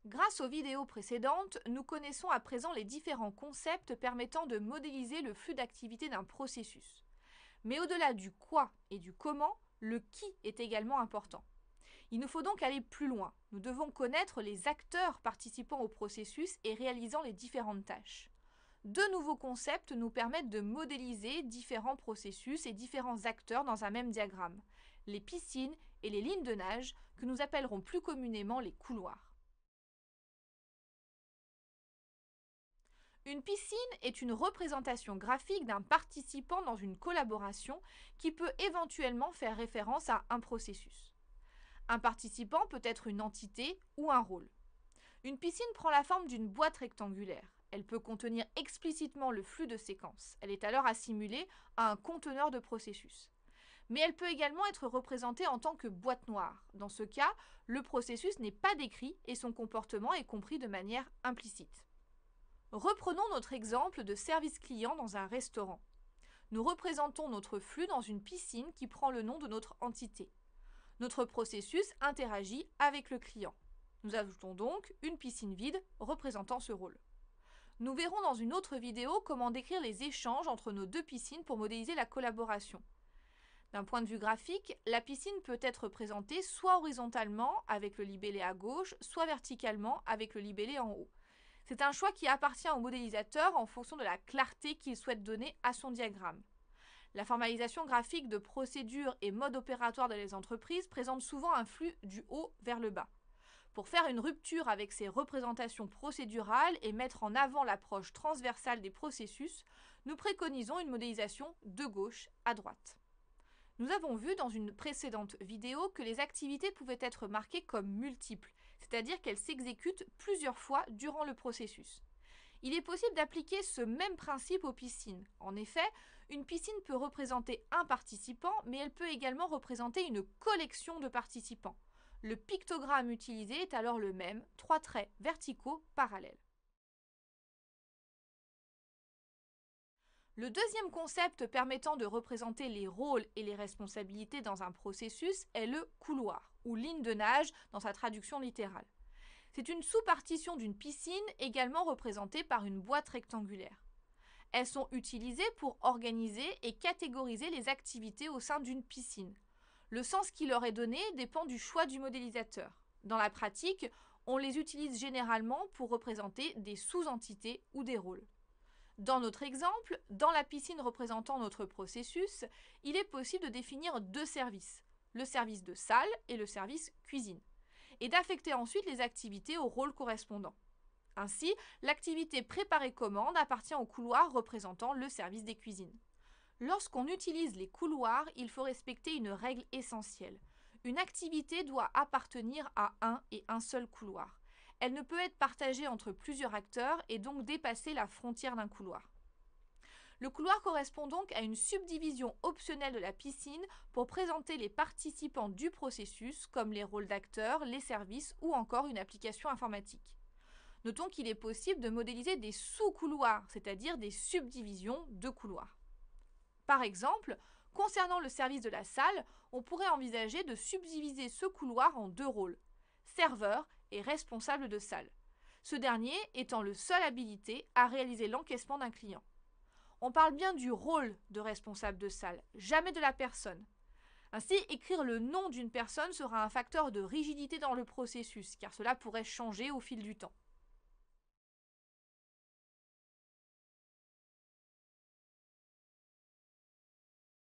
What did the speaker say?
Grâce aux vidéos précédentes, nous connaissons à présent les différents concepts permettant de modéliser le flux d'activité d'un processus. Mais au-delà du quoi et du comment, le qui est également important. Il nous faut donc aller plus loin. Nous devons connaître les acteurs participant au processus et réalisant les différentes tâches. Deux nouveaux concepts nous permettent de modéliser différents processus et différents acteurs dans un même diagramme, les piscines et les lignes de nage, que nous appellerons plus communément les couloirs. Une piscine est une représentation graphique d'un participant dans une collaboration qui peut éventuellement faire référence à un processus. Un participant peut être une entité ou un rôle. Une piscine prend la forme d'une boîte rectangulaire. Elle peut contenir explicitement le flux de séquences. Elle est alors assimilée à un conteneur de processus. Mais elle peut également être représentée en tant que boîte noire. Dans ce cas, le processus n'est pas décrit et son comportement est compris de manière implicite. Reprenons notre exemple de service client dans un restaurant. Nous représentons notre flux dans une piscine qui prend le nom de notre entité. Notre processus interagit avec le client. Nous ajoutons donc une piscine vide représentant ce rôle. Nous verrons dans une autre vidéo comment décrire les échanges entre nos deux piscines pour modéliser la collaboration. D'un point de vue graphique, la piscine peut être représentée soit horizontalement avec le libellé à gauche, soit verticalement avec le libellé en haut. C'est un choix qui appartient au modélisateur en fonction de la clarté qu'il souhaite donner à son diagramme. La formalisation graphique de procédures et modes opératoires dans les entreprises présente souvent un flux du haut vers le bas. Pour faire une rupture avec ces représentations procédurales et mettre en avant l'approche transversale des processus, nous préconisons une modélisation de gauche à droite. Nous avons vu dans une précédente vidéo que les activités pouvaient être marquées comme multiples, c'est-à-dire qu'elles s'exécutent plusieurs fois durant le processus. Il est possible d'appliquer ce même principe aux piscines. En effet, une piscine peut représenter un participant, mais elle peut également représenter une collection de participants. Le pictogramme utilisé est alors le même, 3 traits verticaux parallèles. Le deuxième concept permettant de représenter les rôles et les responsabilités dans un processus est le couloir, ou ligne de nage dans sa traduction littérale. C'est une sous-partition d'une piscine également représentée par une boîte rectangulaire. Elles sont utilisées pour organiser et catégoriser les activités au sein d'une piscine. Le sens qui leur est donné dépend du choix du modélisateur. Dans la pratique, on les utilise généralement pour représenter des sous-entités ou des rôles. Dans notre exemple, dans la piscine représentant notre processus, il est possible de définir deux services, le service de salle et le service cuisine, et d'affecter ensuite les activités au rôle correspondant. Ainsi, l'activité préparer commande appartient au couloir représentant le service des cuisines. Lorsqu'on utilise les couloirs, il faut respecter une règle essentielle. Une activité doit appartenir à un et un seul couloir. Elle ne peut être partagée entre plusieurs acteurs et donc dépasser la frontière d'un couloir. Le couloir correspond donc à une subdivision optionnelle de la piscine pour présenter les participants du processus, comme les rôles d'acteurs, les services ou encore une application informatique. Notons qu'il est possible de modéliser des sous-couloirs, c'est-à-dire des subdivisions de couloirs. Par exemple, concernant le service de la salle, on pourrait envisager de subdiviser ce couloir en deux rôles, serveur et responsable de salle, ce dernier étant le seul habilité à réaliser l'encaissement d'un client. On parle bien du rôle de responsable de salle, jamais de la personne. Ainsi, écrire le nom d'une personne sera un facteur de rigidité dans le processus, car cela pourrait changer au fil du temps.